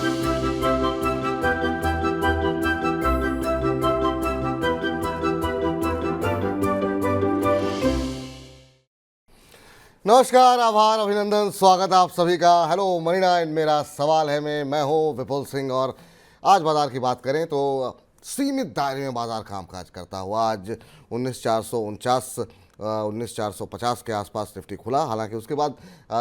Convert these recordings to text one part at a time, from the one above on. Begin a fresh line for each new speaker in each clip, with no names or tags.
नमस्कार, आभार, अभिनंदन, स्वागत आप सभी का। हेलो मनी 9 मेरा सवाल है मैं हूँ विपुल सिंह। और आज बाजार की बात करें तो सीमित दायरे में बाजार कामकाज करता हुआ आज 19,449 19,450 के आसपास निफ्टी खुला। हालांकि उसके बाद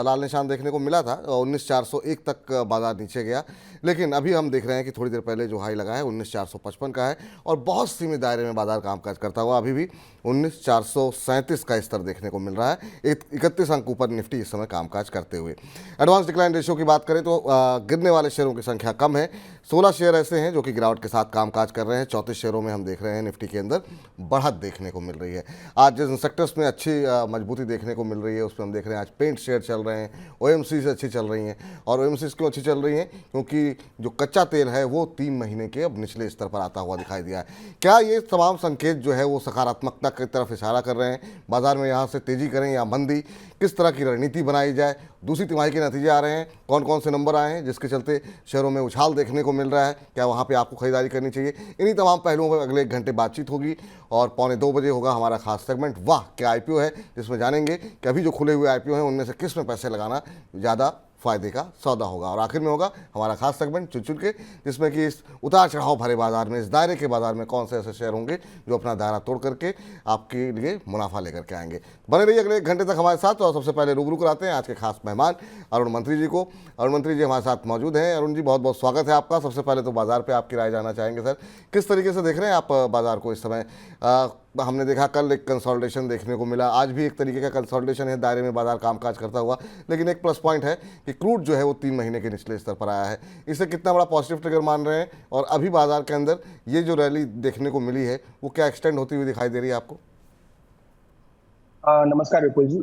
लाल निशान देखने को मिला था, 19,401 तक बाजार नीचे गया। लेकिन अभी हम देख रहे हैं कि थोड़ी देर पहले जो हाई लगा है 19,455 का है और बहुत सीमित दायरे में बाजार कामकाज करता हुआ अभी भी 19,437 का स्तर देखने को मिल रहा है। 31 अंक ऊपर निफ्टी इस समय कामकाज करते हुए। एडवांस डिक्लाइन रेशियो की बात करें तो गिरने वाले शेयरों की संख्या कम है। 16 शेयर ऐसे हैं जो कि गिरावट के साथ कामकाज कर रहे हैं। 34 शेयरों में हम देख रहे हैं निफ्टी के अंदर बढ़त देखने को मिल रही है। आज जिन सेक्टर्स में अच्छी मजबूती देखने को मिल रही है उसमें हम देख रहे हैं आज पेंट शेयर चल रहे हैं, ओएमसी से अच्छी चल रही हैं। और ओएमसी क्यों अच्छी चल रही हैं? क्योंकि जो कच्चा तेल है वो 3 महीने के अब निचले स्तर पर आता हुआ दिखाई दिया है। क्या ये तमाम संकेत जो है वो सकारात्मकता की तरफ इशारा कर रहे हैं? बाजार में यहाँ से तेजी करें या मंदी, किस तरह की रणनीति बनाई जाए? दूसरी तिमाही के नतीजे आ रहे हैं, कौन कौन से नंबर आए हैं जिसके चलते शेयरों में उछाल देखने को मिल रहा है? क्या वहाँ पे आपको खरीदारी करनी चाहिए? इन्हीं तमाम पहलुओं पर अगले 1 घंटे बातचीत होगी और 1:45 बजे होगा हमारा खास सेगमेंट वाह क्या आईपीओ है, जिसमें जानेंगे कि अभी जो खुले हुए आईपीओ हैं उनमें से किस में पैसे लगाना ज़्यादा फायदे का सौदा होगा। और आखिर में होगा हमारा खास सेगमेंट चुन के, जिसमें कि इस उतार चढ़ाव भरे बाजार में, इस दायरे के बाजार में कौन से ऐसे शेयर होंगे जो अपना दायरा तोड़ करके आपके लिए मुनाफा लेकर के आएंगे। बने रहिए अगले 1 घंटे तक हमारे साथ। और सबसे पहले रूबरू कराते हैं आज के खास मेहमान अरुण मंत्री जी को। अरुण मंत्री जी हमारे साथ मौजूद हैं। अरुण जी बहुत बहुत स्वागत है आपका। सबसे पहले तो बाजार पर आपकी राय जानना चाहेंगे सर, किस तरीके से देख रहे हैं आप बाजार को इस समय? हमने देखा कल एक कंसोलिडेशन देखने को मिला, आज भी एक तरीके का कंसोलिडेशन है, दायरे में बाजार कामकाज करता हुआ। लेकिन एक प्लस पॉइंट है कि क्रूड जो है वो 3 महीने के निचले स्तर पर आया है। इसे कितना बड़ा पॉजिटिव ट्रिगर मान रहे हैं? और अभी बाजार के अंदर ये जो रैली देखने को मिली है वो क्या एक्सटेंड होती हुई दिखाई दे रही है आपको?
नमस्कार विपुल जी।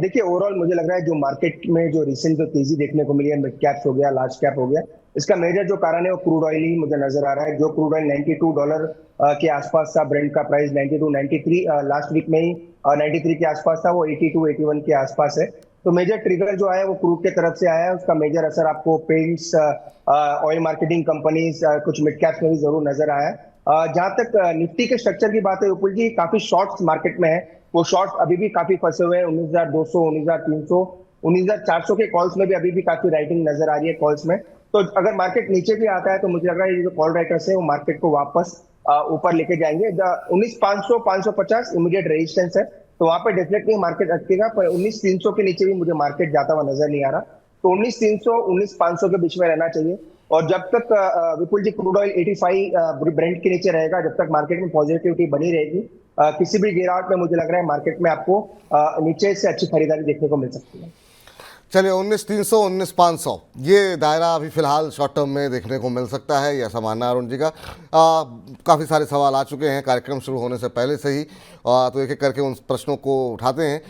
देखिए, ओवरऑल मुझे लग रहा है जो मार्केट में जो रिसेंट जो तेजी देखने को मिली है, मिड कैप हो गया, लार्ज कैप हो गया, इसका मेजर जो कारण है वो क्रूड ऑयल ही मुझे नजर आ रहा है। जो क्रूड ऑयल $92 के आसपास था, ब्रेंट का प्राइस 92, 93 लास्ट वीक में ही 93 के आसपास था, वो 82, 81 के आसपास है। तो मेजर ट्रिगर जो है वो क्रूड के तरफ से आया है। उसका मेजर असर आपको पेंट्स, ऑयल मार्केटिंग कंपनीज, कुछ मिड कैप्स में भी जरूर नजर आया है। जहां तक निफ्टी के स्ट्रक्चर की बात है विपुल जी, काफी शॉर्ट्स मार्केट में है। वो शॉर्ट्स अभी भी काफी फंसे हुए हैं। 19,200, 19,300, 19,400 के कॉल्स में भी अभी भी काफी राइटिंग नजर आ रही है कॉल्स में। तो अगर मार्केट नीचे भी आता है तो मुझे लग रहा है ये जो कॉल राइटर्स है वो मार्केट को वापस ऊपर लेके जाएंगे। 19,500, 550 इमीडिएट रेजिस्टेंस है, तो वहां पे डेफिनेटली मार्केट अटकेगा। पर 19,300 के नीचे भी मुझे मार्केट जाता हुआ नजर नहीं आ रहा। तो 19,300, 19,500 के बीच में रहना चाहिए। और जब तक विपुल जी क्रूड ऑयल 85 ब्रेंट के नीचे रहेगा, जब तक मार्केट में पॉजिटिविटी बनी रहेगी, किसी भी गिरावट में मुझे लग रहा है मार्केट में आपको नीचे से अच्छी खरीदारी देखने को मिल सकती है।
चलिए 19,300, 19,500 ये दायरा अभी फिलहाल शॉर्ट टर्म में देखने को मिल सकता है, ये ऐसा मानना है अरुण जी का। काफ़ी सारे सवाल आ चुके हैं कार्यक्रम शुरू होने से पहले से ही, तो एक एक करके उन प्रश्नों को उठाते हैं।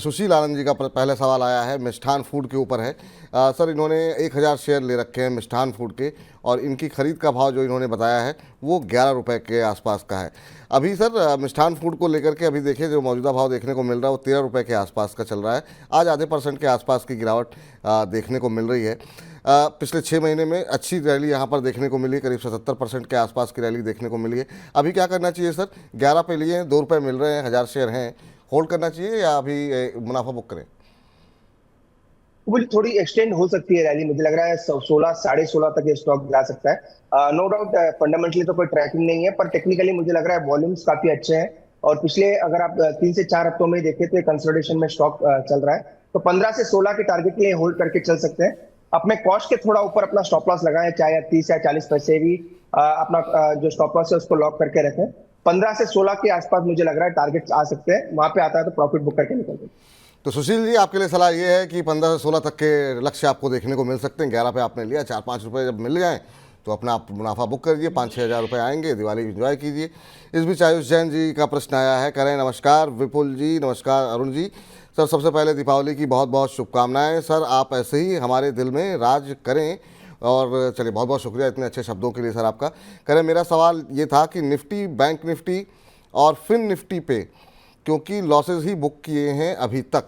सुशील आनंद जी का पहला सवाल आया है, मिष्ठान फूड के ऊपर है। सर, इन्होंने 1,000 शेयर ले रखे हैं मिष्ठान फूड के और इनकी खरीद का भाव जो इन्होंने बताया है वो 11 रुपये के आसपास का है। अभी सर मिष्ठान फूड को लेकर के अभी देखिए जो मौजूदा भाव देखने को मिल रहा है वो 13 रुपये के आसपास का चल रहा है। आज आधे % के आसपास की गिरावट देखने को मिल रही है। पिछले 6 महीने में अच्छी रैली यहाँ पर देखने को मिली, करीब 77% के आसपास की रैली देखने को मिली है। अभी क्या करना चाहिए सर? 11 पे लिए, 2 रुपये मिल रहे हैं, 1,000 शेयर हैं, होल्ड करना चाहिए या अभी मुनाफा बुक करें?
वो थोड़ी एक्सटेंड हो सकती है रैली, मुझे लग रहा है 16, 16.5 तक ये स्टॉक जा सकता है। नो डाउट फंडामेंटली तो कोई ट्रैकिंग नहीं है, पर टेक्निकली मुझे लग रहा है वॉल्यूम्स काफी अच्छे हैं। और पिछले अगर आप 3 से 4 हफ्तों में देखें तो कंसोलिडेशन में स्टॉक चल रहा है। तो 15 से 16 के टारगेट के लिए होल्ड करके चल सकते हैं। अपने कॉस्ट के थोड़ा ऊपर अपना स्टॉप लॉस लगाएं, चाहे 30 या 40 पैसे भी अपना जो स्टॉप लॉस है उसको लॉक करके रखें। 15 से 16 के आसपास मुझे लग रहा है टारगेट आ सकते हैं, वहां पे आता है तो प्रॉफिट बुक करके निकल जाए।
तो सुशील जी आपके लिए सलाह ये है कि 15 से 16 तक के लक्ष्य आपको देखने को मिल सकते हैं। 11 पे आपने लिया, 4-5 रुपये जब मिल जाएँ तो अपना आप मुनाफा बुक कर दीजिए, 5-6 हज़ार रुपये आएंगे, दिवाली एंजॉय कीजिए। इस बीच आयुष जैन जी का प्रश्न आया है, कह रहे हैं नमस्कार विपुल जी, नमस्कार अरुण जी। सर सबसे पहले दीपावली की बहुत बहुत शुभकामनाएं। सर आप ऐसे ही हमारे दिल में राज करें। और चलिए बहुत बहुत शुक्रिया इतने अच्छे शब्दों के लिए सर आपका। कह रहे मेरा सवाल ये था कि निफ्टी, बैंक निफ्टी और फिन निफ्टी पे क्योंकि लॉसेज ही बुक किए हैं अभी तक,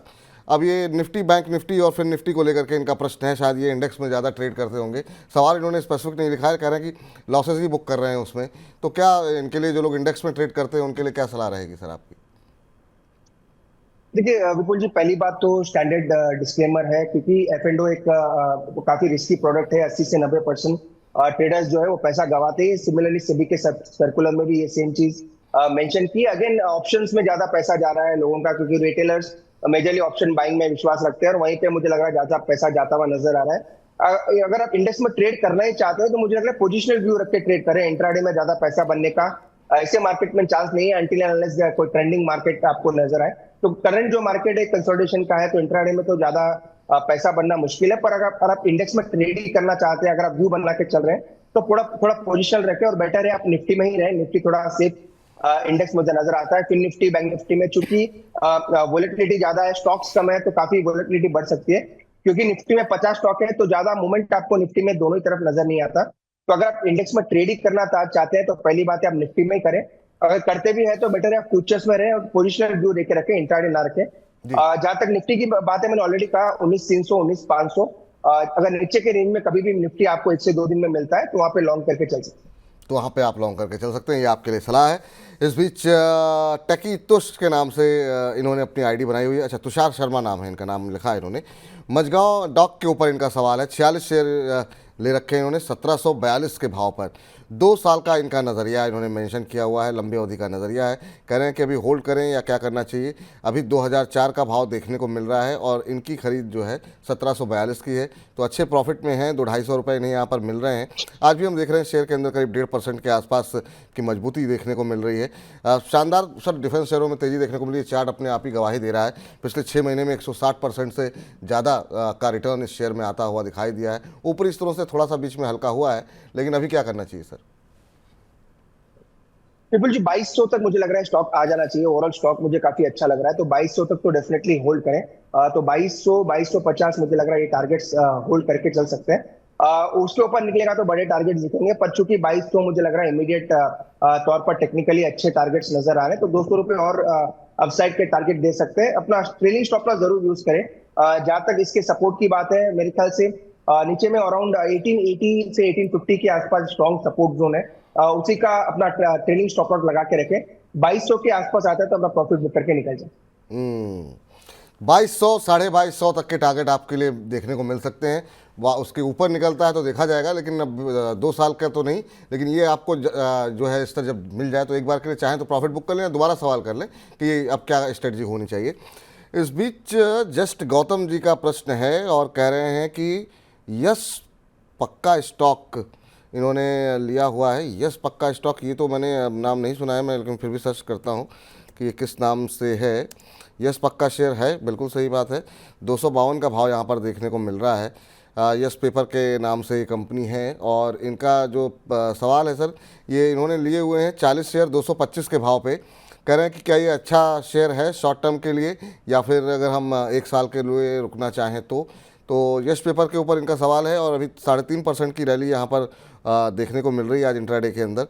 अब ये निफ्टी, बैंक निफ्टी और फिर निफ्टी को लेकर के इनका प्रश्न है, शायद ये इंडेक्स में ज़्यादा ट्रेड करते होंगे। सवाल इन्होंने स्पेसिफिक नहीं लिखा है, कह रहे हैं कि लॉसेस ही बुक कर रहे हैं उसमें। तो क्या इनके लिए, जो लोग इंडेक्स में ट्रेड करते हैं, उनके लिए क्या सलाह रहेगी सर आपकी?
देखिए विपुल जी, पहली बात तो स्टैंडर्ड डिस्क्लेमर है, क्योंकि एफ एंड ओ एक काफी रिस्की प्रोडक्ट है। 80 से 90% ट्रेडर्स जो है वो पैसा गवाते हैं। सिमिलरली सभी के सर्कुलर में भी ये सेम चीज मेंशन की। अगेन ऑप्शंस में ज्यादा पैसा जा रहा है लोगों का, क्योंकि रिटेलर्स मेजरली ऑप्शन बाइंग में विश्वास रखते हैं, और वहीं पे मुझे लग रहा है ज्यादा पैसा जाता हुआ नजर आ रहा है। अगर आप इंडेक्स में ट्रेड करना ही चाहते हो तो मुझे लग रहा है पोजिशनल व्यू रख के ट्रेड करें। इंट्राडे में ज्यादा पैसा बनने का ऐसे मार्केट में चांस नहीं है, अनटिल अनलेस कोई ट्रेंडिंग मार्केट आपको नजर आए। तो करंट जो मार्केट है कंसोलिडेशन का है, तो इंट्राडे में तो ज्यादा पैसा बनना मुश्किल है। पर अगर आप इंडेक्स में ट्रेड ही करना चाहते हैं, अगर आप व्यू बना के चल रहे हैं, तो थोड़ा थोड़ा पोजिशनल रखें, और बेटर है आप निफ्टी में ही रहे। निफ्टी थोड़ा सेफ इंडेक्स मुझे नजर आता है। फिर निफ्टी, बैंक निफ्टी में चूंकि वोलेटिलिटी ज्यादा है, स्टॉक्स कम है, तो काफी वोलेटिलिटी बढ़ सकती है। क्योंकि निफ्टी में 50 स्टॉक है, तो ज्यादा मूवमेंट आपको निफ्टी में दोनों ही तरफ नजर नहीं आता। तो अगर आप इंडेक्स में ट्रेडिंग करना चाहते हैं, तो पहली बात है आप निफ्टी में ही करें। अगर करते भी है तो बेटर है आप फ्यूचर्स में रहें और पोजिशनल व्यू लेके रखें, इंट्राडे ना रखें। जहां तक निफ्टी की बात है, मैंने ऑलरेडी कहा 19,300, 19,500, अगर नीचे के रेंज में कभी भी निफ्टी आपको 1 से 2 दिन में मिलता है, तो वहां पे लॉन्ग करके चल सकते हैं।
तो वहाँ पे आप लॉन्ग करके चल सकते हैं, ये आपके लिए सलाह है। इस बीच टकी तुष के नाम से इन्होंने अपनी आईडी बनाई हुई है। अच्छा, तुषार शर्मा नाम है इनका, नाम लिखा है इन्होंने। मझगांव डॉक के ऊपर इनका सवाल है। 46 शेयर ले रखे हैं इन्होंने 1742 के भाव पर। 2 साल का इनका नज़रिया इन्होंने मेंशन किया हुआ है, लंबी अवधि का नज़रिया है। कह रहे हैं कि अभी होल्ड करें या क्या करना चाहिए। अभी 2004 का भाव देखने को मिल रहा है और इनकी खरीद जो है 1742 की है, तो अच्छे प्रॉफिट में हैं। 200-250 रुपये इन्हें यहाँ पर मिल रहे हैं। आज भी हम देख रहे हैं शेयर के अंदर करीब 1.5% के आसपास की मजबूती देखने को मिल रही है। शानदार सर डिफेंस शेयरों में तेज़ी देखने को मिली है। चार्ट अपने आप ही गवाही दे रहा है। पिछले 6 महीने में 160% से ज़्यादा का रिटर्न इस शेयर में आता हुआ दिखाई दिया है। ऊपरी स्तरों से थोड़ा सा बीच में हल्का हुआ है, लेकिन अभी क्या करना चाहिए सर?
विपुल जी, 2200 तक मुझे लग रहा है स्टॉक आ जाना चाहिए। ओवरऑल स्टॉक मुझे काफी अच्छा लग रहा है, तो 2200 तक तो डेफिनेटली होल्ड करें। तो 2200, 2250 मुझे लग रहा है ये टारगेट्स होल्ड करके चल सकते हैं। उसके ऊपर निकलेगा तो बड़े टारगेट दिखेंगे, पर चूंकि 2200 मुझे लग रहा है इमीडिएट तौर पर टेक्निकली अच्छे टारगेट्स नजर आ रहे हैं, तो 200 रुपए और अपसाइड के टारगेट दे सकते हैं। अपना ट्रेलिंग स्टॉप लॉस जरूर यूज करें। जहां तक इसके सपोर्ट की बात है, मेरे ख्याल से नीचे में अराउंड 1880 से 1850 के आसपास स्ट्रॉन्ग सपोर्ट जोन है। उसी का अपना ट्रेलिंग स्टॉप लॉस लगा के रखें। 2200 के आसपास आता है तो अपना प्रॉफिट बुक करके निकल जाए।
2200, 2250 तक के टारगेट आपके लिए देखने को मिल सकते हैं। उसके ऊपर निकलता है तो देखा जाएगा, लेकिन अब 2 साल का तो नहीं। लेकिन ये आपको जो है इस तरह जब मिल जाए तो एक बार के लिए चाहें तो प्रॉफिट बुक कर लें, दोबारा सवाल कर लें कि अब क्या स्ट्रेटजी होनी चाहिए। इस बीच जस्ट गौतम जी का प्रश्न है और कह रहे हैं कि यस पक्का स्टॉक इन्होंने लिया हुआ है। यस पक्का स्टॉक, ये तो मैंने नाम नहीं सुना है मैं, लेकिन फिर भी सर्च करता हूँ कि ये किस नाम से है। यस पक्का शेयर है, बिल्कुल सही बात है। 252 का भाव यहाँ पर देखने को मिल रहा है। यस पेपर के नाम से ये कंपनी है और इनका जो सवाल है सर, ये इन्होंने लिए हुए हैं 40 शेयर 225 के भाव पे। कह रहे हैं कि क्या ये अच्छा शेयर है शॉर्ट टर्म के लिए, या फिर अगर हम 1 साल के लिए रुकना चाहें तो यस पेपर के ऊपर इनका सवाल है। और अभी 3.5% की रैली यहाँ पर देखने को मिल रही है आज इंट्राडे के अंदर।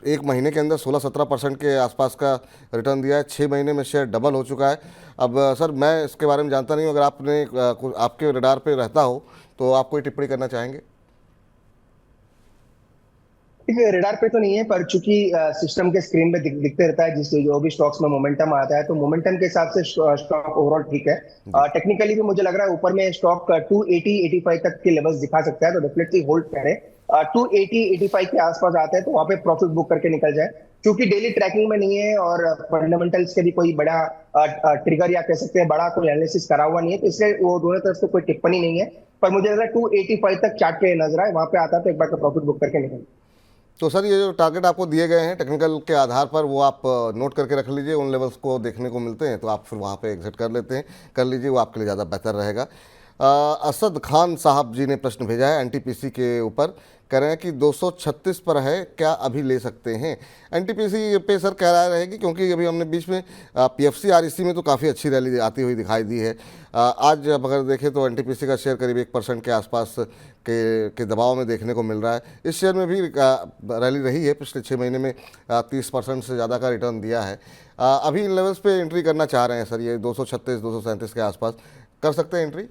1 महीने के अंदर 16-17% के आसपास का रिटर्न दिया है। 6 महीने में शेयर डबल हो चुका है। अब सर मैं इसके बारे में जानता नहीं हूँ, अगर आपने आपके रडार पे रहता हो तो आप कोई टिप्पणी करना चाहेंगे?
रेडार पे तो नहीं है, पर चूंकि सिस्टम के स्क्रीन पे दिखते रहता है, जिससे जो भी स्टॉक्स में मोमेंटम आता है, तो मोमेंटम के हिसाब से स्टॉक ओवरऑल ठीक है। टेक्निकली भी मुझे लग रहा है ऊपर में स्टॉक 280-85 तक के लेवल्स दिखा सकता है, तो डेफिनेटली होल्ड करें। 280-85 के आसपास आते हैं तो वहां पे प्रॉफिट बुक करके निकल जाए। क्योंकि डेली ट्रैकिंग में नहीं है और फंडामेंटल्स के भी कोई बड़ा ट्रिगर या कह सकते हैं बड़ा कोई एनालिसिस करा हुआ नहीं है, तो इसलिए वो दोनों तरफ से कोई टिप्पणी नहीं है। पर मुझे लग रहा है 285 तक चार्ट पे नजर आए, वहां पे आता है तो एक बार का प्रॉफिट बुक करके निकल।
तो सर ये जो टारगेट आपको दिए गए हैं टेक्निकल के आधार पर, वो आप नोट करके रख लीजिए। उन लेवल्स को देखने को मिलते हैं तो आप फिर वहाँ पे एग्जिट कर लीजिए, वो आपके लिए ज़्यादा बेहतर रहेगा। असद खान साहब जी ने प्रश्न भेजा है एनटीपीसी के ऊपर। कह रहे हैं कि 236 पर है, क्या अभी ले सकते हैं? एनटीपीसी पे सर कह रहा रहेगी, क्योंकि अभी हमने बीच में पीएफसी आरईसी में तो काफ़ी अच्छी रैली आती हुई दिखाई दी है। आज अब अगर देखें तो एनटीपीसी का शेयर करीब 1% के आसपास के दबाव में देखने को मिल रहा है। इस शेयर में भी रैली रही है, पिछले 6 महीने में 30% से ज़्यादा का रिटर्न दिया है। अभी इन लेवल्स पे एंट्री करना चाह रहे हैं सर, ये 236 237 के आसपास कर सकते हैं एंट्री?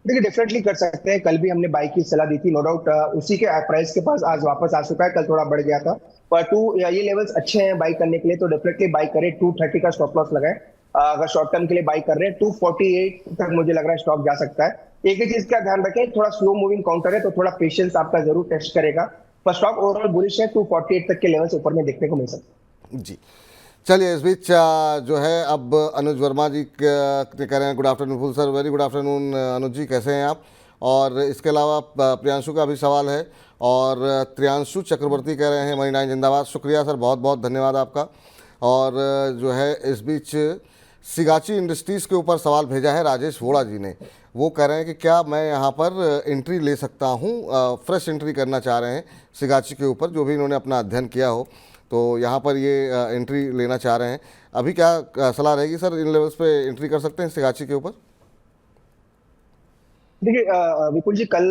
देखिए डेफिनेटली कर सकते हैं। कल भी हमने बाई की सलाह दी थी, नो डाउट उसी के प्राइस के पास आज वापस आ चुका है। कल थोड़ा बढ़ गया था, पर ये लेवल्स अच्छे हैं बाई करने के लिए, तो डेफिनेटली बाई करें। 230 का स्टॉप लॉस लगाए। अगर शॉर्ट टर्म के लिए बाई कर रहे हैं 248 तक मुझे लग रहा है स्टॉक जा सकता है। एक ही चीज का ध्यान रखें, थोड़ा स्लो मूविंग काउंटर है, तो थोड़ा पेशेंस आपका जरूर टेस्ट करेगा, पर स्टॉक ओवरऑल बुलिश है। 248 तक के लेवल्स ऊपर में देखने को मिल सकता है।
जी चलिए, इस बीच जो है अब अनुज वर्मा जी कह रहे हैं good afternoon full sir. Very good afternoon Anuj ji, कैसे हैं आप? और इसके अलावा प्रियांशु का भी सवाल है, और त्रियांशु चक्रवर्ती कह रहे हैं मनी 9 जिंदाबाद। शुक्रिया सर, बहुत बहुत धन्यवाद आपका। और जो है इस बीच सिगाची इंडस्ट्रीज़ के ऊपर सवाल भेजा है राजेश वोड़ा जी ने। वो कह रहे हैं कि क्या मैं यहाँ पर एंट्री ले सकता हूँ? फ्रेश एंट्री करना चाह रहे हैं सिगाची के ऊपर, जो भी इन्होंने अपना अध्ययन किया हो, तो यहाँ पर ये एंट्री लेना चाह रहे हैं। अभी क्या सलाह रहेगी सर, इन लेवल्स पे एंट्री कर सकते हैं सिगाची के ऊपर?
देखिए विपुल जी, कल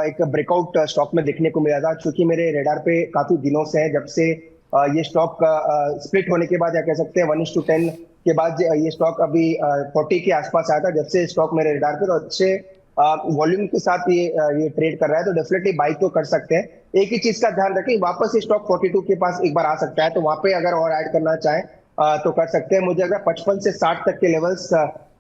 एक ब्रेकआउट स्टॉक में देखने को मिला था, क्योंकि मेरे रेडार पे काफी दिनों से है, जब से ये स्टॉक स्प्लिट होने के बाद, या कह सकते हैं 1:10 के बाद ये स्टॉक अभी 40 के आसपास आया था। जब से स्टॉक मेरे रेडार पे, तो अच्छे वॉल्यूम के साथ ये ट्रेड कर रहा है, तो डेफिनेटली बाई तो कर सकते हैं। एक ही चीज का ध्यान रखें, वापस ये स्टॉक 42 के पास एक बार आ सकता है, तो वहां पे अगर और ऐड करना चाहें तो कर सकते हैं। मुझे अगर 55 से 60 तक के लेवल्स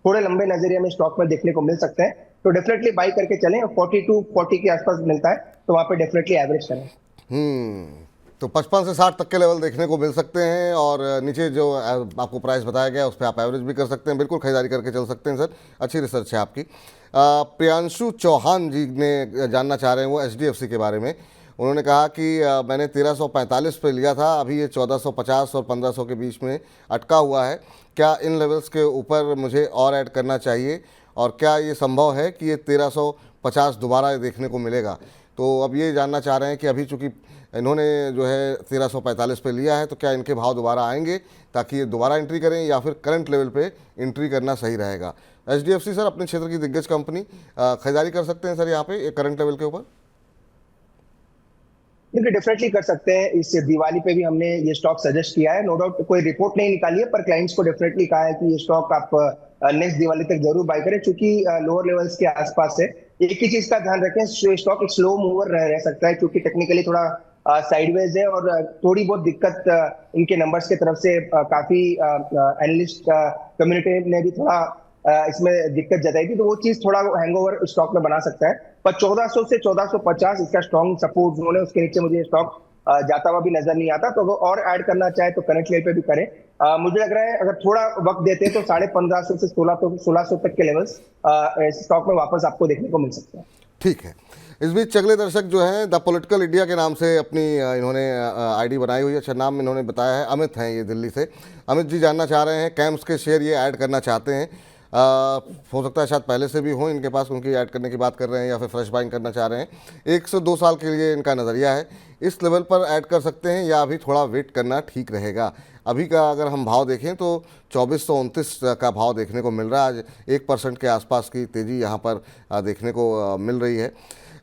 थोड़े लंबे नजरिए में स्टॉक में देखने को मिल सकते हैं, तो डेफिनेटली बाई करके चलें। 42-40 के आसपास मिलता है, तो वहां पे डेफिनेटली एवरेज करें।
तो 55 से 60 तक के लेवल देखने को मिल सकते हैं, और नीचे जो आपको प्राइस बताया गया उस पर आप एवरेज भी कर सकते हैं। बिल्कुल खरीदारी करके चल सकते हैं सर, अच्छी रिसर्च है आपकी। प्रियांशु चौहान जी ने जानना चाह रहे हैं वो एचडीएफसी के बारे में। उन्होंने कहा कि मैंने 1345 पे लिया था, अभी ये 1450 और 1500 के बीच में अटका हुआ है। क्या इन लेवल्स के ऊपर मुझे और ऐड करना चाहिए, और क्या ये संभव है कि ये 1350 दोबारा देखने को मिलेगा? तो अब ये जानना चाह रहे हैं कि अभी चूंकि इन्होंने जो है 1345 पे लिया है, तो क्या इनके भाव दोबारा आएंगे ताकि ये दोबारा एंट्री करें, या फिर करंट लेवल पे एंट्री करना सही रहेगा? एचडीएफसी सर अपने क्षेत्र की दिग्गज कंपनी, खरीदारी कर सकते हैं सर यहाँ पे करंट लेवल के ऊपर?
देखिए डेफिनेटली कर सकते हैं। इस दिवाली पे भी हमने ये स्टॉक सजेस्ट किया है, नो डाउट कोई रिपोर्ट नहीं निकाली है, पर क्लाइंट्स को डेफिनेटली कहा है कि ये स्टॉक आप नेक्स्ट दिवाली तक जरूर बाय करें, क्योंकि लोअर लेवल्स के आसपास है। एक ही चीज का ध्यान रखें, स्टॉक एक स्लो मूवर रह सकता है, क्योंकि टेक्निकली थोड़ा साइडवेज है, और थोड़ी बहुत दिक्कत इनके नंबर्स की तरफ से काफी एनालिस्ट कम्युनिटी ने भी थोड़ा इसमें दिक्कत जताई थी, तो वो चीज थोड़ा हैंगओवर स्टॉक में बना सकता है। पर 1400 से 1450 इसका स्ट्रॉन्ग सपोर्ट जोन है, उसके नीचे मुझे स्टॉक जाता हुआ भी नजर नहीं आता। तो अगर और ऐड करना चाहे तो करंट लेवल पे भी करें। मुझे लग रहा है अगर थोड़ा वक्त देते तो 1550 से 1600 तक के लेवल्स स्टॉक में वापस आपको देखने को मिल सकते हैं।
ठीक है। इस बीच अगले दर्शक जो हैं द पॉलिटिकल इंडिया के नाम से अपनी इन्होंने आईडी बनाई हुई है, अच्छा नाम इन्होंने बताया है, अमित हैं ये दिल्ली से। अमित जी जानना चाह रहे हैं कैम्प्स के शेयर ये ऐड करना चाहते हैं। हो सकता है शायद पहले से भी हो इनके पास, उनकी ऐड करने की बात कर रहे हैं, या फिर फ्रेश बाइंग करना चाह रहे हैं। 1 से 2 साल के लिए इनका नज़रिया है। इस लेवल पर ऐड कर सकते हैं, या अभी थोड़ा वेट करना ठीक रहेगा? अभी का अगर हम भाव देखें तो 2429 का भाव देखने को मिल रहा है। आज 1% के आसपास की तेज़ी यहाँ पर देखने को मिल रही है।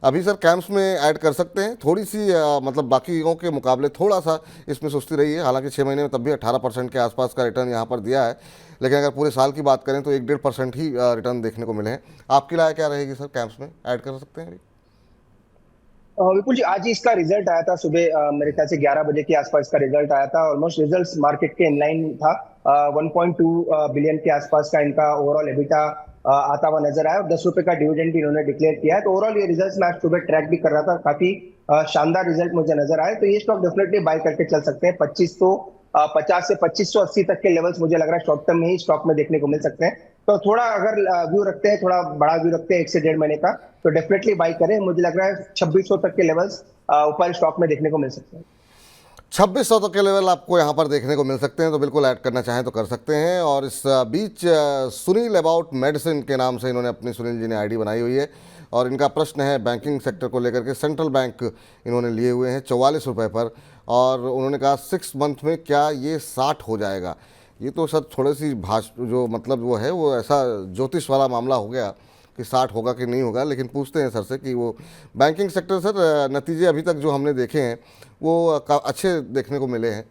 अभी सर कैंप्स में ऐड कर सकते हैं, थोड़ी सी मतलब बाकियों के मुकाबले थोड़ा सा इसमें सुस्ती रही है। हालांकि 6 महीने में तब भी 18% के आसपास का रिटर्न यहाँ पर दिया है, लेकिन अगर पूरे साल की बात करें तो 1-1.5% ही रिटर्न देखने को मिले हैं। आपकी राय क्या रहेगी सर, कैंप्स में ऐड कर सकते हैं अभी?
विपुल जी, आज ही इसका रिजल्ट आया था सुबह, मेरे ख्याल से 11 बजे के आसपास इसका रिजल्ट आया था। ऑलमोस्ट रिजल्ट्स मार्केट के इनलाइन था। 1.2 बिलियन के आसपास का इनका ओवरऑल एबिटा आता हुआ नजर आया, और 10 रुपए का डिविडेंड भी इन्होंने डिक्लेयर किया है। तो ओवरऑल ये रिजल्ट्स मैं आज सुबह ट्रैक भी कर रहा था, काफी शानदार रिजल्ट मुझे नजर आए। तो ये स्टॉक डेफिनेटली बाय करके चल सकते हैं। 2550 से 2580 तक के लेवल्स मुझे लग रहा है शॉर्ट टर्म में ही स्टॉक में देखने को मिल सकते हैं। तो थोड़ा अगर व्यू रखते हैं, थोड़ा बड़ा व्यू रखते हैं 1 से 1.5 महीने का, तो डेफिनेटली बाई करें। मुझे लग रहा है 2600 तक के लेवल्स ऊपर स्टॉक में देखने को मिल सकते हैं।
2600 तक के लेवल आपको यहाँ पर देखने को मिल सकते हैं, तो बिल्कुल ऐड करना चाहें तो कर सकते हैं। और इस बीच सुनील अबाउट मेडिसिन के नाम से इन्होंने अपनी, सुनील जी ने आईडी बनाई हुई है और इनका प्रश्न है बैंकिंग सेक्टर को लेकर के। सेंट्रल बैंक इन्होंने लिए हुए हैं 44 रुपये पर, और उन्होंने कहा 6 मंथ में क्या ये 60 हो जाएगा। ये तो सर थोड़ी सी जो मतलब वो है, वो ऐसा ज्योतिष वाला मामला हो गया कि 60 होगा कि नहीं होगा। लेकिन पूछते हैं सर से कि वो बैंकिंग सेक्टर, सर नतीजे अभी तक जो हमने देखे हैं वो अच्छे देखने को मिले हैं,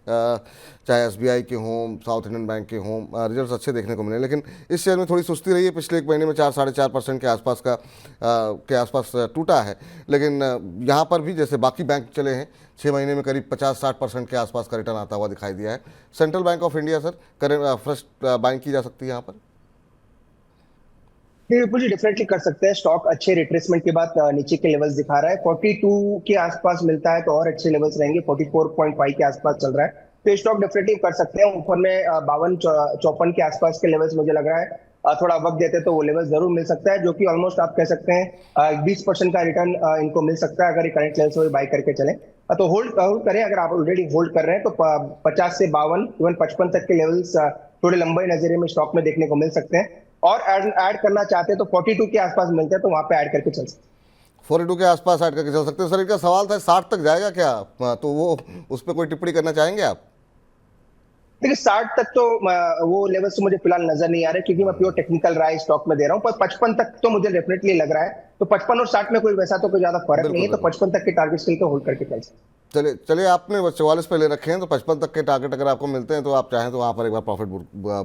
चाहे एसबीआई के हों, साउथ इंडियन बैंक के हों, रिजल्ट्स अच्छे देखने को मिले। लेकिन इस शेयर में थोड़ी सुस्ती रही है, पिछले एक महीने में 4-4.5% के आसपास टूटा है। लेकिन यहाँ पर भी जैसे बाकी बैंक चले हैं, 6 महीने में करीब 50-60% के आसपास का रिटर्न आता हुआ दिखाई दिया है। Central bank of India sir करें फर्स्ट बाइंग की जा सकती है यहाँ पर?
बिल्कुल जी, डेफिनेटली कर सकते हैं। स्टॉक अच्छे रिट्रेसमेंट के बाद नीचे के लेवल्स दिखा रहा है। 42 के आसपास मिलता है तो और अच्छे लेवल्स रहेंगे। 44.5 के आसपास चल रहा है, तो ये स्टॉक डेफिनेटली कर सकते हैं। ऊपर में 52-54 के आसपास के लेवल्स मुझे लग रहा है थोड़ा वक्त देते तो वो लेवल जरूर मिल सकता है, जो कि ऑलमोस्ट आप कह सकते हैं 20% का रिटर्न इनको मिल सकता है अगर ये करंट लेवल्स में बाई करके चले। तो होल्ड करें, अगर आप ऑलरेडी होल्ड कर रहे हैं तो 50 से 52, इवन 55 तक के लेवल्स थोड़े लंबे नजरिए में स्टॉक में देखने को मिल सकते हैं। और ऐड करना चाहते हैं तो 42 के आसपास मिलते हैं, तो वहां पे ऐड करके चल सकते हैं।
42 के आसपास ऐड करके चल सकते हैं। सर इनका सवाल था 60 तक जाएगा क्या, तो वो उस पर कोई टिप्पणी करना चाहेंगे आप?
देखिए 60 तक तो वो लेवल्स तो मुझे फिलहाल नजर नहीं आ रहे, क्योंकि मैं प्योर टेक्निकल राय स्टॉक में दे रहा हूँ। पर 55 तक तो मुझे डेफिनेटली लग रहा है। तो 55 और 60 में कोई वैसा तो कोई ज्यादा फर्क नहीं है, तो 55 तक के टारगेट स्टिल को होल्ड करके चल सकते हैं।
चलिए चलिए, आपने 44 पे ले रखे हैं, तो 55 तक के टारगेट अगर आपको मिलते हैं तो आप चाहें तो वहाँ पर एक बार प्रॉफिट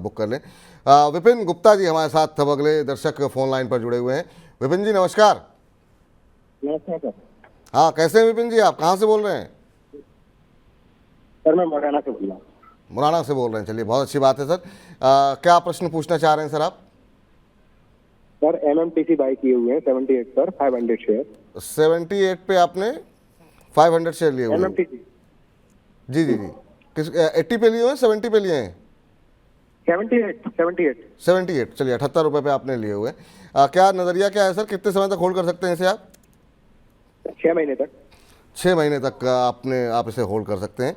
बुक कर लें। विपिन गुप्ता जी हमारे साथ, अब अगले दर्शक फोन लाइन पर जुड़े हुए हैं। विपिन जी नमस्कार।
नमस्कार सर।
हाँ, कैसे हैं विपिन जी, आप कहाँ से बोल रहे हैं?
सर मैं मुरैना से बोल रहा हूँ।
मुरैना से बोल रहे हैं, चलिए बहुत अच्छी बात है सर। क्या प्रश्न पूछना चाह रहे हैं सर आप?
सर एमएमटीसी बाय किए हुए हैं 78 पर 500 शेयर।
78 पे आपने 500 शेयर लिए हुए हैं?
एमएमटीसी
जी जी जी। किस 80 पे लिए हुए हैं, 70 पे लिए हैं? 78, चलिए 78 रुपये पे आपने लिए हुए हैं। क्या नज़रिया क्या है सर, कितने समय तक होल्ड कर सकते हैं इसे आप?
6 महीने तक।
6 महीने तक आप इसे होल्ड कर सकते हैं।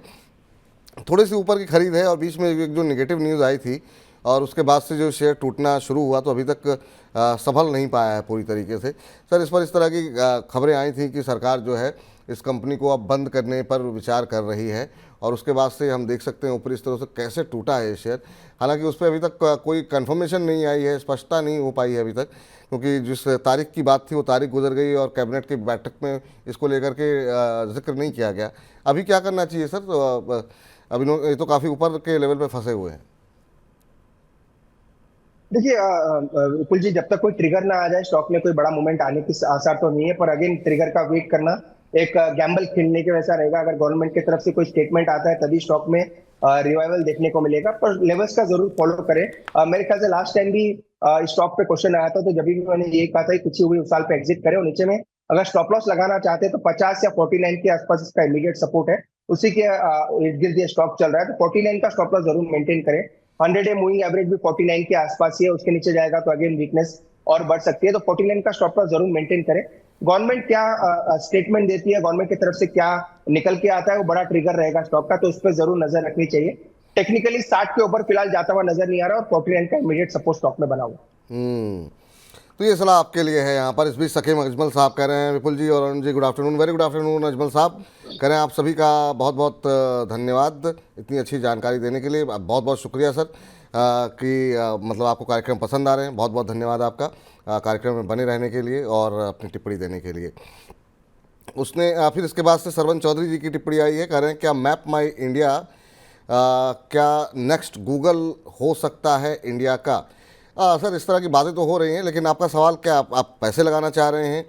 थोड़ी सी ऊपर की खरीद है, और बीच में एक जो नेगेटिव न्यूज़ आई थी और उसके बाद से जो शेयर टूटना शुरू हुआ, तो अभी तक संभल नहीं पाया है पूरी तरीके से। सर इस पर इस तरह की खबरें आई थी कि सरकार जो है इस कंपनी को अब बंद करने पर विचार कर रही है, और उसके बाद से हम देख सकते हैं ऊपर इस तरह से कैसे टूटा है ये शेयर। हालांकि उस पर अभी तक कोई कंफर्मेशन नहीं आई है, स्पष्टता नहीं हो पाई है अभी तक, क्योंकि जिस तारीख की बात थी वो तारीख गुजर गई और कैबिनेट की बैठक में इसको लेकर के जिक्र नहीं किया गया। अभी क्या करना चाहिए सर? तो अभी ये तो काफ़ी ऊपर के लेवल पे फंसे हुए हैं।
देखिए विपुल जी, जब तक कोई ट्रिगर ना आ जाए स्टॉक में कोई बड़ा मूवमेंट आने की आसार तो नहीं है। पर अगेन ट्रिगर का वेट करना एक गैम्बल खेलने के वैसा रहेगा। अगर गवर्नमेंट की तरफ से कोई स्टेटमेंट आता है तभी स्टॉक में रिवाइवल देखने को मिलेगा। पर लेवल्स का जरूर फॉलो करें। मेरे ख्याल से लास्ट टाइम भी स्टॉक पे क्वेश्चन आया था, तो जब भी मैंने ये कहा था कि कुछ हुई उस साल पे एग्जिट करें। और नीचे में अगर स्टॉप लॉस लगाना चाहते हैं तो 50 या 49 के आसपास इसका इमीडिएट सपोर्ट है, उसी के इर्द गिर्द ये स्टॉक चल रहा है। तो 49 का स्टॉप लॉस जरूर मेंटेन करें। 100-डे मूविंग एवरेज भी 49 के आसपास ही है, उसके नीचे जाएगा तो अगेन वीकनेस और बढ़ सकती है। तो 49 का स्टॉप लॉस जरूर मेंटेन करें। गवर्नमेंट क्या स्टेटमेंट देती है, गवर्नमेंट की तरफ से क्या निकल के आता है, वो बड़ा ट्रिगर रहेगा स्टॉक का, तो उस पर जरूर नजर रखनी चाहिए। टेक्निकली 60 के ऊपर फिलहाल जाता हुआ नजर नहीं आ रहा, और 49 का इमीडिएट सपोर्ट स्टॉक में बना हुआ।
तो ये सलाह आपके लिए है यहाँ पर। इस बीच सकीम अजमल साहब कह रहे हैं विपुल जी और Arun ji good afternoon, very good afternoon Ajmal साहब। कह रहे हैं आप सभी का बहुत बहुत धन्यवाद इतनी अच्छी जानकारी देने के लिए। बहुत बहुत शुक्रिया सर कि मतलब आपको कार्यक्रम पसंद आ रहे हैं। बहुत बहुत धन्यवाद आपका कार्यक्रम में बने रहने के लिए और अपनी टिप्पणी देने के लिए। उसने फिर इसके बाद से सरवन चौधरी जी की टिप्पणी आई है, कह रहे हैं क्या मैप माई इंडिया क्या नेक्स्ट गूगल हो सकता है इंडिया का? सर इस तरह की बातें तो हो रही हैं, लेकिन आपका सवाल क्या, आप पैसे लगाना चाह रहे हैं?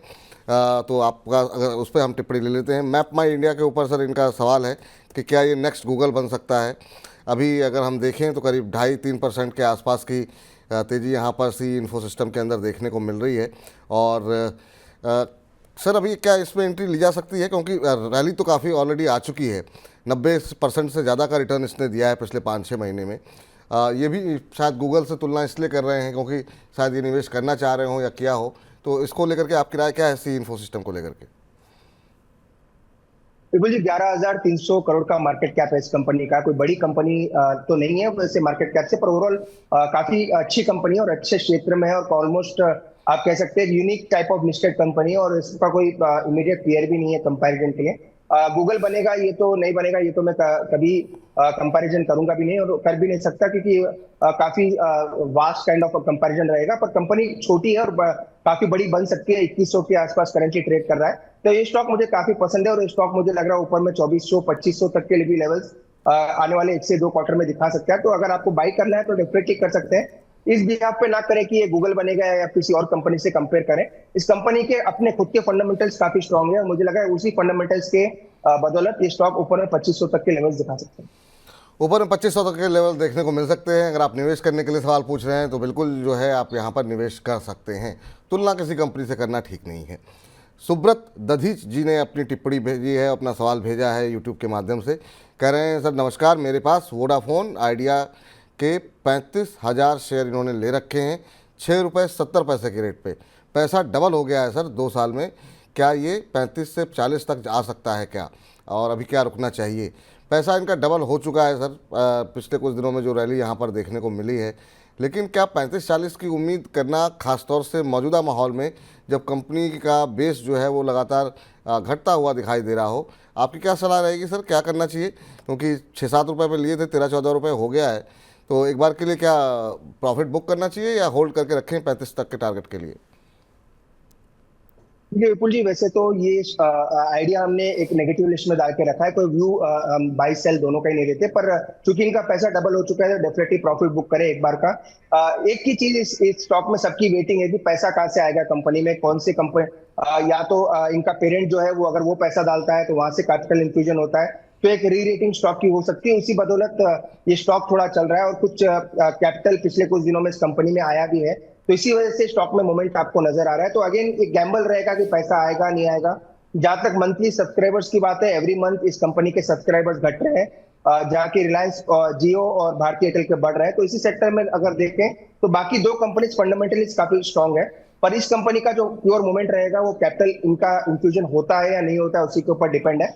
तो आपका अगर उस पर हम टिप्पणी ले लेते हैं। मैप माई इंडिया के ऊपर सर इनका सवाल है कि क्या ये नेक्स्ट गूगल बन सकता है? अभी अगर हम देखें तो करीब 2.5-3% के आसपास की तेज़ी यहाँ पर सी इन्फो सिस्टम के अंदर देखने को मिल रही है। और सर अभी क्या इसमें एंट्री ली जा सकती है, क्योंकि रैली तो काफ़ी ऑलरेडी आ चुकी है, 90% से ज़्यादा का रिटर्न इसने दिया है पिछले 5-6 महीने में। ये भी शायद गूगल से तुलना इसलिए कर रहे हैं क्योंकि शायद ये निवेश करना चाह रहे हो या किया हो। तो इसको लेकर के आपकी राय क्या है सी इन्फो सिस्टम को लेकर के?
बिल्कुल जी, 11,300 करोड़ का मार्केट कैप है इस कंपनी का। कोई बड़ी कंपनी तो नहीं है वैसे मार्केट कैप से, पर ओवरऑल काफी अच्छी कंपनी है और अच्छे क्षेत्र में है, और ऑलमोस्ट आप कह सकते हैं unique type of listed company है, और इसका कोई इमीडिएट पीयर भी नहीं है कंपैरिजन के लिए। गूगल बनेगा ये तो नहीं बनेगा, ये तो मैं कभी कंपैरिजन करूंगा भी नहीं और कर भी नहीं सकता, क्योंकि काफी वास्ट काइंड ऑफ कंपैरिजन रहेगा। पर कंपनी छोटी है और काफी बड़ी बन सकती है। 2100 के आसपास करेंटली ट्रेड कर रहा है, तो ये स्टॉक मुझे काफी पसंद है, और ये स्टॉक मुझे लग रहा है ऊपर में 2400 2500 तक के लिए भी लेवल्स आने वाले 1 से 2 क्वार्टर में दिखा सकता है। तो अगर आपको बाई करना है तो डेफिनेटली कर सकते हैं। इस बिहाफ पे ना करें कि ये गूगल बनेगा या किसी और कंपनी से कंपेयर करें। इस कंपनी के अपने खुद के फंडामेंटल्स काफी स्ट्रांग है, और मुझे लगा है उसी फंडामेंटल्स के बदौलत ये स्टॉक ऊपर में 2500 तक के लेवल्स दिखा सकते हैं।
ऊपर में 2500 तक के लेवल देखने को मिल सकते हैं। अगर आप निवेश करने के लिए सवाल पूछ रहे हैं तो बिल्कुल जो है आप यहाँ पर निवेश कर सकते हैं। तुलना किसी कंपनी से करना ठीक नहीं है। सुब्रत दधीच जी ने अपनी टिप्पणी भेजी है, अपना सवाल भेजा है यूट्यूब के माध्यम से। कह रहे हैं सर नमस्कार, मेरे पास वोडाफोन आइडिया के 35,000 शेयर इन्होंने ले रखे हैं ₹6.70 के रेट पे। पैसा डबल हो गया है सर 2 साल में। क्या ये 35 से 40 तक आ सकता है क्या, और अभी क्या रुकना चाहिए? पैसा इनका डबल हो चुका है सर पिछले कुछ दिनों में जो रैली यहाँ पर देखने को मिली है। लेकिन क्या 35-40 की उम्मीद करना, खासतौर से मौजूदा माहौल में जब कंपनी का बेस जो है वो लगातार घटता हुआ दिखाई दे रहा हो, आपकी क्या सलाह रहेगी सर, क्या करना चाहिए? क्योंकि 6-7 रुपये पे लिए थे, 13-14 रुपये हो गया है, तो एक बार के लिए क्या प्रॉफिट बुक करना चाहिए या होल्ड करके रखें 35 तक के टारगेट के लिए?
जी विपुल जी, वैसे तो ये आइडिया हमने एक नेगेटिव लिस्ट में डाल के रखा है। कोई व्यू हम बाई सेल दोनों का ही नहीं लेते, पर चूंकि इनका पैसा डबल हो चुका है तो डेफिनेटली प्रॉफिट बुक करें एक बार का। एक ही चीज इस स्टॉक में सबकी वेटिंग है कि पैसा कहाँ से आएगा कंपनी में, कौन सी कंपनी, या तो इनका पेरेंट जो है वो अगर वो पैसा डालता है तो वहां से कैपिटल इन्फ्यूजन होता है, तो एक री रेटिंग स्टॉक की हो सकती है। उसी बदौलत ये स्टॉक थोड़ा चल रहा है, और कुछ कैपिटल पिछले कुछ दिनों में इस कंपनी में आया भी है, तो इसी वजह से स्टॉक में मोमेंट आपको नजर आ रहा है। तो अगेन एक गैम्बल रहेगा कि पैसा आएगा नहीं आएगा। जहां तक मंथली सब्सक्राइबर्स की बात है, एवरी मंथ इस कंपनी के सब्सक्राइबर्स घट रहे हैं, जहाँ की रिलायंस जियो और भारतीय एयरटेल के बढ़ रहे हैं। तो इसी सेक्टर में अगर देखें तो बाकी 2 कंपनीज फंडामेंटली काफी स्ट्रांग है, पर इस कंपनी का जो प्योर मोमेंट रहेगा वो कैपिटल इनका इंफ्यूजन होता है या नहीं होता है उसी के ऊपर डिपेंड है।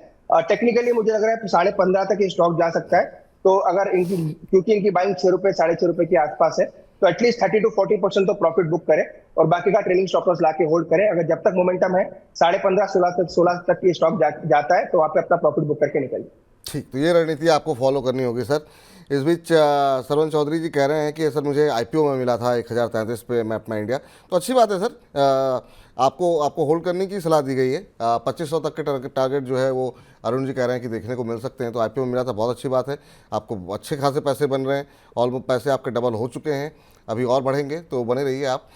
टेक्निकली मुझे लग रहा है 15.5 तक ये स्टॉक जा सकता है। तो अगर इनकी, क्योंकि इनकी बाइंग 6 रुपए 6.5 रुपए के आसपास है, तो एटलीस्ट 30 to 40% तो प्रॉफिट बुक करें, और बाकी का ट्रेलिंग स्टॉप लॉस लाके होल्ड करें। अगर जब तक मोमेंटम है 15.5 16 तक ये स्टॉक जाता है तो वहां पे अपना प्रॉफिट बुक करके निकलिए।
ठीक, तो ये रणनीति आपको फॉलो करनी होगी सर। इस बीच सरवण चौधरी जी कह रहे हैं कि सर मुझे आईपीओ में मिला था 1033 पे मैपमा इंडिया, तो अच्छी बात है सर। आपको होल्ड करने की सलाह दी गई है। 2500 तक के टारगेट जो है वो अरुण जी कह रहे हैं कि देखने को मिल सकते हैं, तो आईपीओ में मिला था, बहुत अच्छी बात है। आपको अच्छे खासे पैसे बन रहे हैं, ऑलमोस्ट पैसे आपके डबल हो चुके हैं, अभी और बढ़ेंगे, तो बने रहिए आप।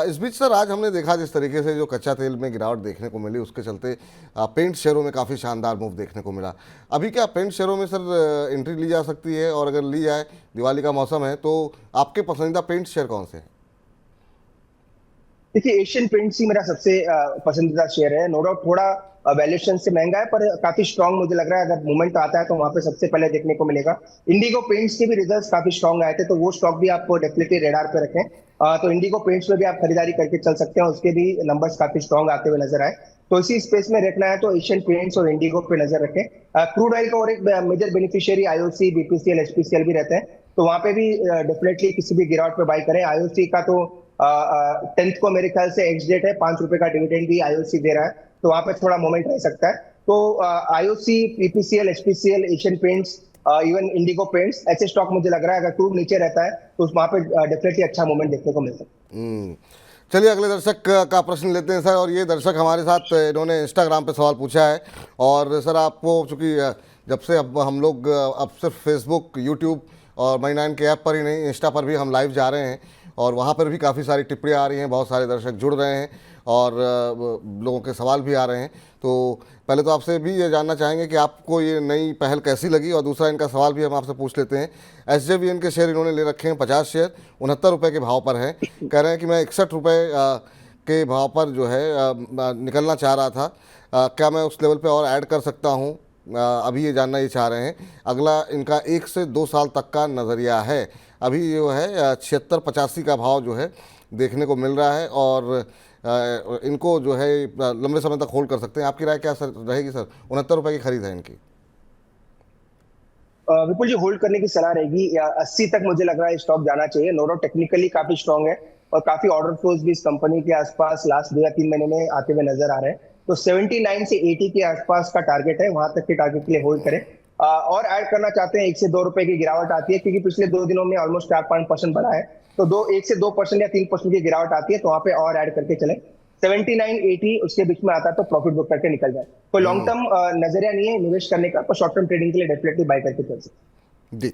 इस बीच सर आज हमने देखा जिस तरीके से जो कच्चा तेल में गिरावट देखने को मिली, उसके चलते पेंट शेयरों में काफ़ी शानदार मूव देखने को मिला। अभी क्या पेंट शेयरों में सर एंट्री ली जा सकती है, और अगर ली जाए, दिवाली का मौसम है, तो आपके पसंदीदा पेंट शेयर कौन से हैं?
देखिए, एशियन पेंट्स ही मेरा सबसे पसंदीदा शेयर है। नो डाउट थोड़ा वैल्यूएशन से महंगा है, पर काफी स्ट्रांग मुझे लग रहा है। अगर मूवमेंट आता है तो वहां पे सबसे पहले देखने को मिलेगा। इंडिगो पेंट्स के भी रिजल्ट्स काफी स्ट्रांग आए थे, तो वो स्टॉक भी आपको डेफिनेटली रेडार पे रखें। तो इंडिगो पेंट्स में भी आप खरीदारी करके चल सकते हैं, उसके भी नंबर्स काफी स्ट्रांग आते हुए नजर आए। तो इसी स्पेस में रखना है तो एशियन पेंट्स और इंडिगो पे नजर रखें। क्रूड ऑयल का और एक major beneficiary IOC, BPCL, HPCL भी रहते हैं, तो वहां पे भी डेफिनेटली किसी भी गिरावट पे बाई करें। आईओसी का तो 10th को मेरे ख्याल से एक्स डेट है, 5 रुपए का डिविडेंड भी आईओसी दे रहा है, तो वहां पे थोड़ा मोमेंट रह सकता है। तो IOC, PPCL, HPCL, Asian Paints, even Indigo Paints, ऐसे स्टॉक मुझे लग रहा है अगर क्रूड नीचे रहता है तो वहां पे डेफिनेटली अच्छा मोमेंट देखने को मिल सकता है।
चलिए अगले दर्शक का प्रश्न लेते हैं सर, और ये दर्शक हमारे साथ इन्होंने इंस्टाग्राम पे सवाल पूछा है। और सर आपको चूँकि जब से अब हम लोग अब सिर्फ फेसबुक, यूट्यूब और मनी 9 के ऐप पर ही नहीं, इंस्टा पर भी हम लाइव जा रहे हैं, और वहाँ पर भी काफ़ी सारी टिप्पणियाँ आ रही हैं, बहुत सारे दर्शक जुड़ रहे हैं, और लोगों के सवाल भी आ रहे हैं। तो पहले तो आपसे भी ये जानना चाहेंगे कि आपको ये नई पहल कैसी लगी, और दूसरा इनका सवाल भी हम आपसे पूछ लेते हैं। SJVN के शेयर इन्होंने ले रखे हैं, 50 शेयर 69 रुपये के भाव पर हैं। कह रहे हैं कि मैं 61 रुपये के भाव पर जो है निकलना चाह रहा था, क्या मैं उस लेवल पे और ऐड कर सकता हूँ? अभी ये जानना ये चाह रहे हैं। अगला इनका 1 से 2 साल तक का नज़रिया है। अभी जो है 76-85 का भाव जो है देखने को मिल रहा है, और इनको जो है लंबे समय तक होल्ड कर सकते हैं? आपकी राय क्या सर रहेगी सर? 69 रुपये की खरीद है इनकी।
विपुल जी, होल्ड करने की सलाह रहेगी। या 80 तक मुझे लग रहा है स्टॉक जाना चाहिए। नोरो टेक्निकली काफी स्ट्रांग है और काफी ऑर्डर फ्लोज भी इस कंपनी के आसपास लास्ट 2 या 3 महीने में आते हुए नजर आ रहे हैं। तो 79 से 80 के आसपास का टारगेट है, वहां तक के टारगेट के लिए होल्ड करें। और ऐड करना चाहते हैं 1 से 2 रुपए की गिरावट आती है, क्योंकि पिछले 2 दिनों में ऑलमोस्ट 4-5% बढ़ा है। तो 1 से 2% या 3% की गिरावट आती है, तो वहां पे और ऐड करके चले। 79-80 उसके बीच में आता है तो प्रॉफिट बुक करके निकल जाए। कोई लॉन्ग टर्म नजरिया नहीं है निवेश करने का, तो शॉर्ट टर्म ट्रेडिंग के लिए डेफिनेटली बाय करके चल सकते हैं।
जी,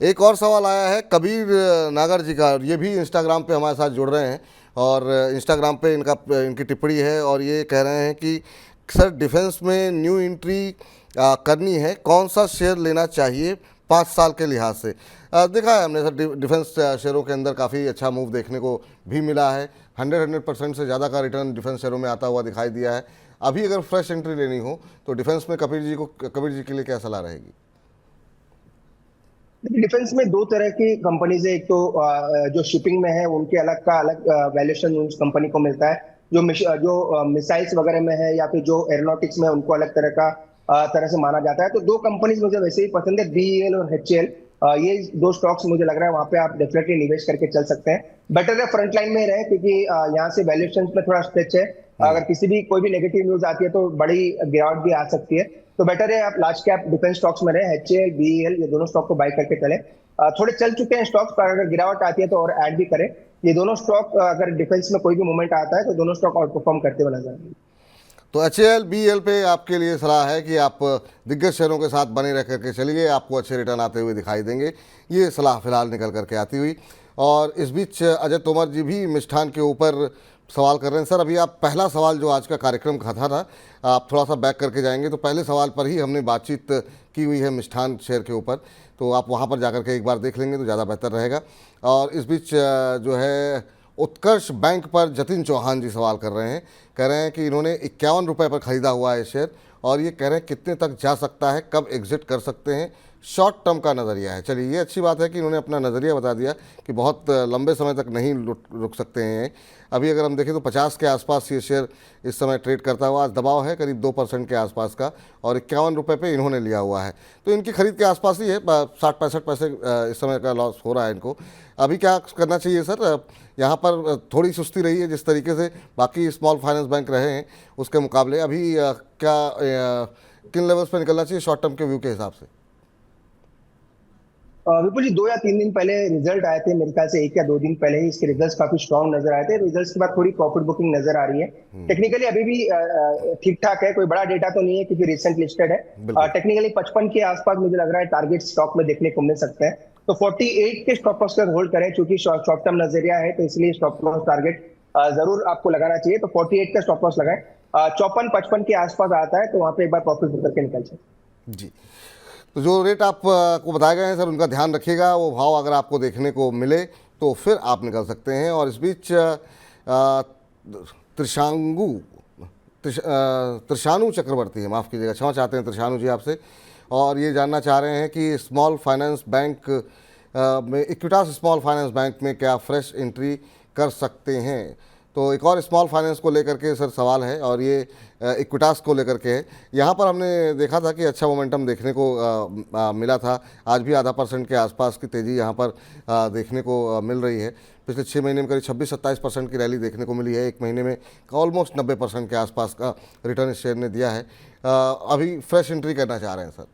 एक और सवाल आया है कबीर नागर जी का, ये भी इंस्टाग्राम पे हमारे साथ जुड़ रहे हैं और इंस्टाग्राम पे इनकी टिप्पणी है और ये कह रहे हैं कि सर डिफेंस में न्यू एंट्री करनी है, कौन सा शेयर लेना चाहिए 5 साल के लिहाज से? देखा है हमने सर डिफेंस शेयरों के अंदर काफ़ी अच्छा मूव देखने को भी मिला है। 100% से ज़्यादा का रिटर्न डिफेंस शेयरों में आता हुआ दिखाई दिया है। अभी अगर फ्रेश एंट्री लेनी हो तो डिफेंस में कबीर जी के लिए क्या सलाह रहेगी?
डिफेंस में 2 तरह की कंपनीज है। एक तो जो शिपिंग में है उनके अलग का अलग वैल्यूएशन उस कंपनी को मिलता है। जो मिसाइल्स वगैरह में है या फिर जो एरोनॉटिक्स में, उनको अलग तरह से माना जाता है। तो 2 कंपनीज मुझे वैसे ही पसंद है, बीईएल और एचएएल। ये 2 स्टॉक्स मुझे लग रहा है वहां पे आप डेफिनेटली निवेश करके चल सकते हैं। बेटर है फ्रंट लाइन में रहे, क्योंकि यहाँ से वैल्यूएशन में थोड़ा स्ट्रेच है। अगर कोई भी नेगेटिव न्यूज आती है तो बड़ी गिरावट भी आ सकती है। तो बेटर है आप लार्ज कैप डिफेंस स्टॉक्स में रहे, एचएएल, बीईएल, ये दोनों स्टॉक को बाय करके चले। थोड़े चल चुके हैं स्टॉक्स, पर अगर गिरावट आती है तो और ऐड भी करें। ये दोनों स्टॉक अगर डिफेंस में कोई भी मूवमेंट आता है तो दोनों स्टॉक आउट परफॉर्म करते हुए नजर आएंगे।
तो एचएएल बीएल पे आपके लिए सलाह है कि आप दिग्गज शेयरों के साथ बने रह करके चलिए, आपको अच्छे रिटर्न आते हुए दिखाई देंगे। ये सलाह फिलहाल निकल करके आती हुई। और इस बीच अजय तोमर जी भी मिष्ठान के ऊपर सवाल कर रहे हैं। सर अभी आप पहला सवाल जो आज का कार्यक्रम का था, आप थोड़ा सा बैक करके जाएंगे तो पहले सवाल पर ही हमने बातचीत की हुई है मिष्ठान शेयर के ऊपर, तो आप वहाँ पर जाकर के एक बार देख लेंगे तो ज़्यादा बेहतर रहेगा। और इस बीच जो है उत्कर्ष बैंक पर जतिन चौहान जी सवाल कर रहे हैं, कह रहे हैं कि इन्होंने 51 रुपये पर ख़रीदा हुआ है शेयर और ये कह रहे हैं कितने तक जा सकता है, कब एग्जिट कर सकते हैं, शॉर्ट टर्म का नज़रिया है। चलिए ये अच्छी बात है कि इन्होंने अपना नज़रिया बता दिया कि बहुत लंबे समय तक नहीं रुक सकते हैं। अभी अगर हम देखें तो 50 के आसपास ये शेयर इस समय ट्रेड करता हुआ, आज दबाव है करीब 2% के आसपास का और 51 रुपये पे इन्होंने लिया हुआ है, तो इनकी खरीद के आसपास ही है। 60-65 पैसे इस समय का लॉस हो रहा है इनको। अभी क्या करना चाहिए सर? यहाँ पर थोड़ी सुस्ती रही है जिस तरीके से बाकी स्मॉल फाइनेंस बैंक रहे हैं उसके मुकाबले, अभी किन लेवल्स पर निकलना चाहिए शॉर्ट टर्म के व्यू के हिसाब से?
विपुल जी, 2 या 3 दिन पहले रिजल्ट आए थे, मेरे ख्याल से 1 या 2 दिन पहले ही इसके रिजल्ट्स काफी स्ट्रांग नजर आए थे। रिजल्ट्स के बाद थोड़ी प्रॉफिट बुकिंग नजर आ रही है। टेक्निकली अभी भी ठीक ठाक है, कोई बड़ा डेटा तो नहीं है क्योंकि रिसेंट लिस्टेड है। टेक्निकली 55 के आसपास मुझे लग रहा है टारगेट स्टॉक में देखने को मिल सकते हैं। तो 48 के स्टॉप लॉस पर होल्ड करें, क्योंकि शॉर्ट टर्म नजरिया है, तो इसलिए स्टॉप लॉस टारगेट जरूर आपको लगाना चाहिए। तो 48 का स्टॉप लॉस लगाएं। 54-55 के आसपास आता है तो वहां पे एक बार प्रॉफिट बुक करके निकल जाए।
जी, तो जो रेट आपको बताए गए हैं सर उनका ध्यान रखिएगा, वो भाव अगर आपको देखने को मिले तो फिर आप निकल सकते हैं। और इस बीच त्रिशानु चक्रवर्ती है, माफ़ कीजिएगा, क्षमा चाहते हैं त्रिशानु जी आपसे, और ये जानना चाह रहे हैं कि स्मॉल फाइनेंस बैंक में, इक्विटास स्मॉल फाइनेंस बैंक में क्या फ्रेश एंट्री कर सकते हैं? तो एक और स्मॉल फाइनेंस को लेकर के सर सवाल है और ये इक्विटास को लेकर के है। यहाँ पर हमने देखा था कि अच्छा मोमेंटम देखने को मिला था, आज भी आधा % के आसपास की तेज़ी यहाँ पर देखने को मिल रही है। पिछले 6 महीने में करीब 26-27% की रैली देखने को मिली है, एक महीने में ऑलमोस्ट 90% के आसपास का रिटर्न इस शेयर ने दिया है। अभी फ्रेश एंट्री करना चाह रहे हैं सर?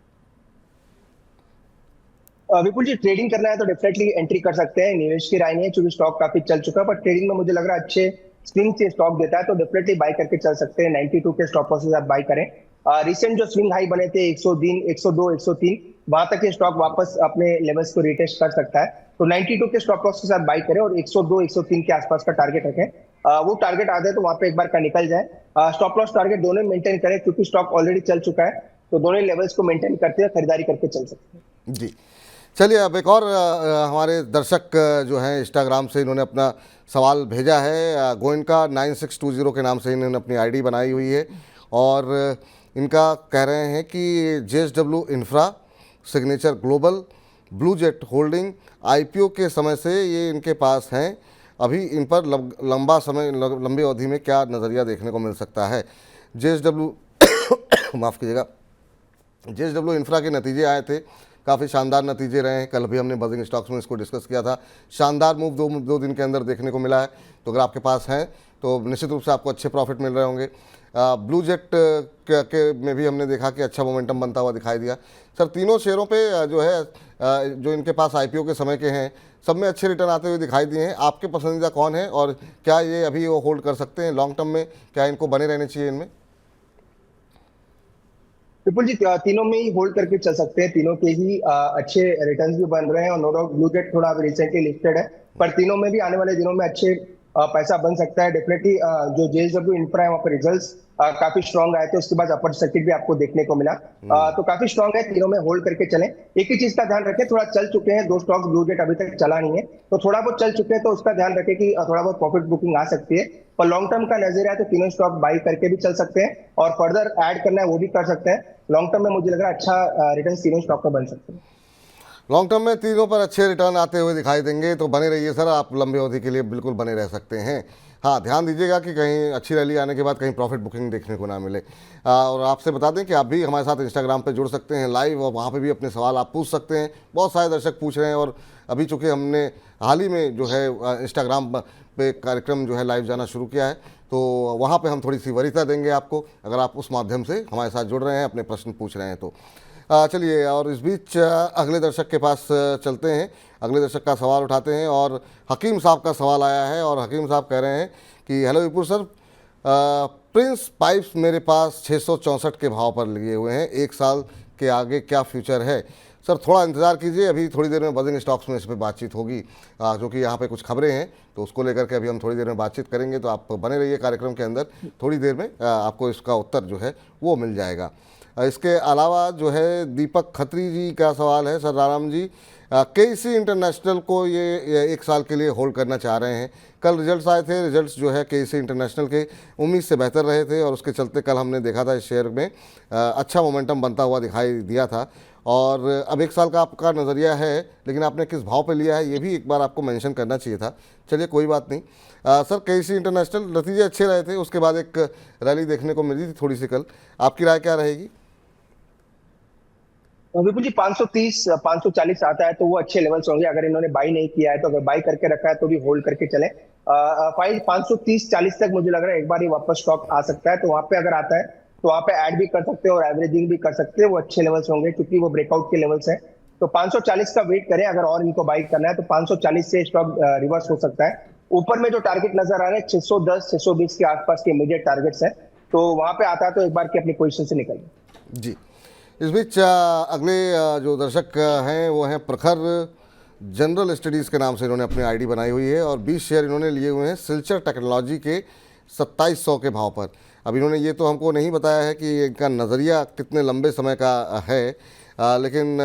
विपुल जी, ट्रेडिंग करना है तो डेफिनेटली एंट्री कर सकते हैं, निवेश की राय नहीं है क्योंकि स्टॉक काफी चल चुका है। पर ट्रेडिंग में मुझे लग रहा है अच्छे स्विंग से स्टॉक देता है, तो डेफिनेटली बाय करके चल सकते हैं। 92 के स्टॉप लॉसेस आप बाय करें। रिसेंट जो स्विंग हाई बने थे 102, 103, वहां तक ये स्टॉक वापस अपने लेवल्स को रिटेस्ट कर सकता है। तो 92 के स्टॉप लॉसेस आप बाय करें और 102, 103 के आसपास का टारगेट रखें। वो टारगेट आ जाए तो वहां पे एक बार का निकल जाए। स्टॉप लॉस टारगेट दोनों मेंटेन करें, क्योंकि स्टॉक ऑलरेडी चल चुका है, तो दोनों लेवल्स को मेंटेन करते हुए खरीदारी करके चल सकते हैं।
जी, चलिए अब एक और हमारे दर्शक जो हैं इंस्टाग्राम से इन्होंने अपना सवाल भेजा है। गोइनका 9620 के नाम से इन्होंने अपनी आईडी बनाई हुई है और इनका कह रहे हैं कि JSW infra, signature global, blue jet holding IPO के समय से ये इनके पास हैं अभी इन पर लंबा समय लंबी अवधि में क्या नज़रिया देखने को मिल सकता है। JSW माफ़ कीजिएगा, JSW इंफ्रा के नतीजे आए थे, काफ़ी शानदार नतीजे रहे हैं। कल भी हमने बजिंग स्टॉक्स में इसको डिस्कस किया था। शानदार मूव दो दिन के अंदर देखने को मिला है। तो अगर आपके पास हैं तो निश्चित रूप से आपको अच्छे प्रॉफिट मिल रहे होंगे। ब्लू जेट के में भी हमने देखा कि अच्छा मोमेंटम बनता हुआ दिखाई दिया। सर तीनों शेयरों पे जो है जो इनके पास IPO के समय के हैं, सब में अच्छे रिटर्न आते हुए दिखाई दिए हैं। आपके पसंदीदा कौन है और क्या ये अभी वो होल्ड कर सकते हैं लॉन्ग टर्म में? क्या इनको बने रहने चाहिए इनमें?
विपुल जी, तीनों में ही होल्ड करके चल सकते हैं। तीनों के ही अच्छे रिटर्न्स भी बन रहे हैं और नो डाउट ब्लू जेट थोड़ा रिसेंटली लिस्टेड है, पर तीनों में भी आने वाले दिनों में अच्छे पैसा बन सकता है डेफिनेटली। जो JSW इंफ्रा है वहाँ पर रिजल्ट्स काफी स्ट्रांग आए थे, उसके बाद अपर सर्किट भी आपको देखने को मिला। तो काफी स्ट्रांग है, तीनों में होल्ड करके चलें। एक ही चीज का ध्यान रखें, थोड़ा चल चुके हैं दो स्टॉक्स, ब्लू जेट अभी तक चला नहीं है, तो थोड़ा बहुत चल चुके हैं तो उसका ध्यान रखें कि थोड़ा बहुत प्रॉफिट बुकिंग आ सकती है। पर लॉन्ग टर्म का नजरिया है तो तीनों स्टॉक बाई करके भी चल सकते हैं और फर्दर ऐड करना है वो भी कर सकते हैं। लॉन्ग टर्म में मुझे लग रहा है अच्छा रिटर्न तीनों स्टॉक में बन सकते हैं।
लॉन्ग टर्म में तीनों पर अच्छे रिटर्न आते हुए दिखाई देंगे, तो बने रहिए सर, आप लंबी अवधि के लिए बिल्कुल बने रह सकते हैं। हाँ, ध्यान दीजिएगा कि कहीं अच्छी रैली आने के बाद कहीं प्रॉफिट बुकिंग देखने को ना मिले। और आपसे बता दें कि आप भी हमारे साथ इंस्टाग्राम पे जुड़ सकते हैं लाइव, और वहाँ पे भी अपने सवाल आप पूछ सकते हैं। बहुत सारे दर्शक पूछ रहे हैं, और अभी चूँकि हमने हाल ही में जो है इंस्टाग्राम पे कार्यक्रम जो है लाइव जाना शुरू किया है, तो वहाँ पे हम थोड़ी सी वरीयता देंगे आपको, अगर आप उस माध्यम से हमारे साथ जुड़ रहे हैं, अपने प्रश्न पूछ रहे हैं तो। चलिए, और इस बीच अगले दर्शक के पास चलते हैं, अगले दर्शक का सवाल उठाते हैं। और हकीम साहब का सवाल आया है, और हकीम साहब कह रहे हैं कि हेलो विपुल सर, प्रिंस पाइप्स मेरे पास 664 के भाव पर लिए हुए हैं, एक साल के आगे क्या फ्यूचर है? सर थोड़ा इंतज़ार कीजिए, अभी थोड़ी देर में बजिंग स्टॉक्स में इस पर बातचीत होगी, क्योंकि यहाँ पे कुछ खबरें हैं, तो उसको लेकर के अभी हम थोड़ी देर में बातचीत करेंगे। तो आप बने रहिए कार्यक्रम के अंदर, थोड़ी देर में आपको इसका उत्तर जो है वो मिल जाएगा। इसके अलावा जो है दीपक खत्री जी का सवाल है, sir Ram ji, KEC international को ये एक साल के लिए होल्ड करना चाह रहे हैं। कल रिजल्ट्स आए थे, रिजल्ट्स जो है KEC इंटरनेशनल के उम्मीद से बेहतर रहे थे, और उसके चलते कल हमने देखा था इस शेयर में अच्छा मोमेंटम बनता हुआ दिखाई दिया था। और अब एक साल का आपका नज़रिया है, लेकिन आपने किस भाव पे लिया है ये भी एक बार आपको मेंशन करना चाहिए था। चलिए कोई बात नहीं। सर KEC इंटरनेशनल नतीजे अच्छे रहे थे, उसके बाद एक रैली देखने को मिली थी थोड़ी सी कल, आपकी राय क्या रहेगी?
विपुल जी, 530 540 आता है तो वो अच्छे लेवल्स होंगे। अगर इन्होंने बाई नहीं किया है तो अगर बाई करके रखा है तो भी होल्ड करके चले। 530-40 तक मुझे लग रहा है एक बार ही वापस स्टॉक आ सकता है, तो वहां पे अगर आता है तो वहां पे ऐड भी कर सकते हैं और एवरेजिंग भी कर सकते हैं। वो अच्छे लेवल्स होंगे क्योंकि वो ब्रेकआउट के लेवल्स हैं। तो 540 का वेट करें, अगर और इनको बाई करना है तो 540 से स्टॉक रिवर्स हो सकता है। ऊपर में जो टारगेट नजर आ रहे हैं 610 620 के आसपास के इमीडिएट टारगेट्स हैं, तो वहां पे आता है तो एक बार की अपनी पोजीशन से निकलिए
जी। इस बीच अगले जो दर्शक हैं वो हैं प्रखर जनरल स्टडीज़ के नाम से इन्होंने अपनी आईडी बनाई हुई है, और 20 शेयर इन्होंने लिए हुए हैं सिल्चर टेक्नोलॉजी के 2700 के भाव पर। अब इन्होंने ये तो हमको नहीं बताया है कि इनका नज़रिया कितने लंबे समय का है, लेकिन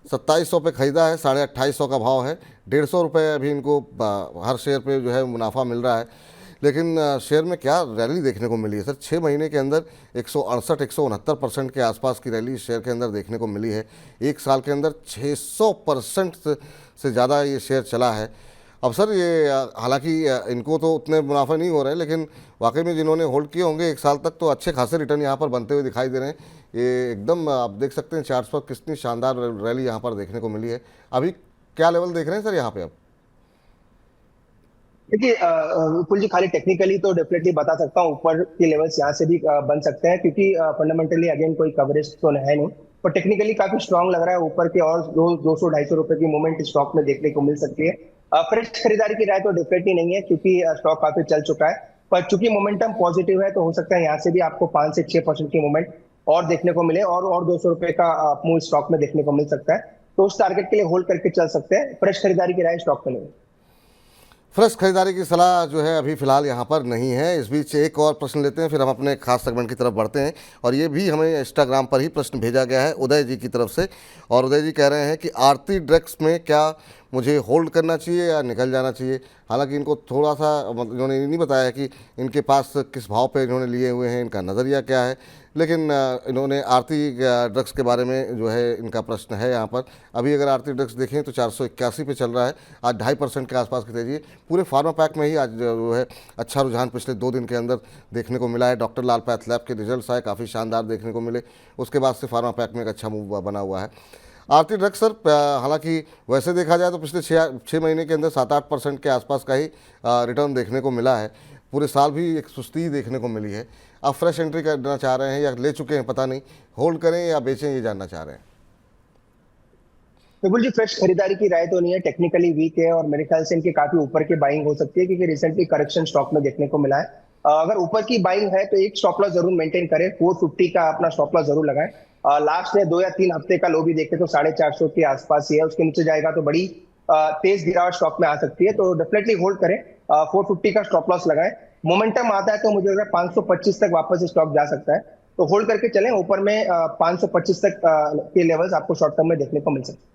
2700 पे ख़रीदा है, 2850 का भाव है, 150 रुपये अभी इनको हर शेयर पे जो है मुनाफा मिल रहा है। लेकिन शेयर में क्या रैली देखने को मिली है सर? 6 महीने के अंदर 168-169% के आसपास की रैली शेयर के अंदर देखने को मिली है। एक साल के अंदर 600% से ज़्यादा ये शेयर चला है। अब सर ये हालांकि इनको तो उतने मुनाफा नहीं हो रहे, लेकिन वाकई में जिन्होंने होल्ड किए होंगे एक साल तक तो अच्छे खासे रिटर्न यहाँ पर बनते हुए दिखाई दे रहे हैं। ये एकदम आप देख सकते हैं चार्ट्स पर कितनी शानदार रैली यहाँ पर देखने को मिली है। अभी क्या लेवल देख रहे हैं सर यहाँ पे आप?
देखिए विपुल जी, खाली टेक्निकली तो डेफिनेटली बता सकता हूँ ऊपर के लेवल्स यहाँ से भी बन सकते हैं, क्योंकि फंडामेंटली अगेन कोई कवरेज तो है नहीं, पर टेक्निकली काफी स्ट्रांग लग रहा है ऊपर के, और 200-250 रुपए की मूवमेंट स्टॉक में देखने को मिल सकती है। फ्रेश खरीदारी की राय तो डेफिनेटली नहीं है क्योंकि स्टॉक काफी चल चुका है, पर चूंकि मोमेंटम पॉजिटिव है तो हो सकता है यहाँ से भी आपको 5 से 6% की मूवमेंट और देखने को मिले, और 200 रुपए का मूव स्टॉक में देखने को मिल सकता है। तो उस टारगेट के लिए होल्ड करके चल सकते हैं। फ्रेश खरीदारी की राय स्टॉक में नहीं।
फ्रेश खरीदारी की सलाह जो है अभी फ़िलहाल यहाँ पर नहीं है। इस बीच एक और प्रश्न लेते हैं, फिर हम अपने खास सेगमेंट की तरफ बढ़ते हैं, और ये भी हमें इंस्टाग्राम पर ही प्रश्न भेजा गया है उदय जी की तरफ से। और उदय जी कह रहे हैं कि आरती ड्रग्स में क्या मुझे होल्ड करना चाहिए या निकल जाना चाहिए। हालांकि इनको थोड़ा सा इन्होंने ये नहीं बताया कि इनके पास किस भाव पे इन्होंने लिए हुए हैं, इनका नज़रिया क्या है, लेकिन इन्होंने आरती ड्रग्स के बारे में जो है इनका प्रश्न है यहाँ पर। अभी अगर आरती ड्रग्स देखें तो 481 पे चल रहा है, आज 2.5% के आसपास की तेजी है। पूरे फार्मा पैक में ही आज जो है अच्छा रुझान पिछले 2 दिन के अंदर देखने को मिला है। डॉक्टर लाल पैथ लैब के रिजल्ट्स आए, काफ़ी शानदार देखने को मिले, उसके बाद से फार्मा पैक में एक अच्छा मूव बना हुआ है। आरती ड्रग्स सर, हालांकि वैसे देखा जाए तो पिछले 6 महीने के अंदर 7-8% के आसपास का ही रिटर्न देखने को मिला है। पूरे साल भी एक सुस्ती देखने को मिली है। आप फ्रेश एंट्री करना चाह रहे हैं या ले चुके हैं पता नहीं, होल्ड करें या बेचें, ये जानना चाह रहे हैं।
बिल्कुल जी, फ्रेश खरीदारी की राय तो नहीं है, टेक्निकली वीक है और मेरे ख्याल से इनके काफी ऊपर की बाइंग हो सकती है क्योंकि रिसेंटली करेक्शन स्टॉक में देखने को मिला है। अगर ऊपर की बाइंग है तो एक स्टॉप लॉस जरूर मेंटेन करें, 450 का अपना स्टॉप लॉस जरूर लगाएं। लास्ट में 2 या 3 हफ्ते का लो भी देखें तो 450 के आसपास ही है, उसके नीचे जाएगा तो बड़ी तेज गिरावट स्टॉक में आ सकती है, तो डेफिनेटली होल्ड करें। 450 का स्टॉप लॉस लगाएं। मोमेंटम आता है तो मुझे लग रहा है 525 तक वापस स्टॉक जा सकता है, तो होल्ड करके चलें। ऊपर में 525 तक के लेवल्स आपको शॉर्ट टर्म में देखने को मिल सकते हैं।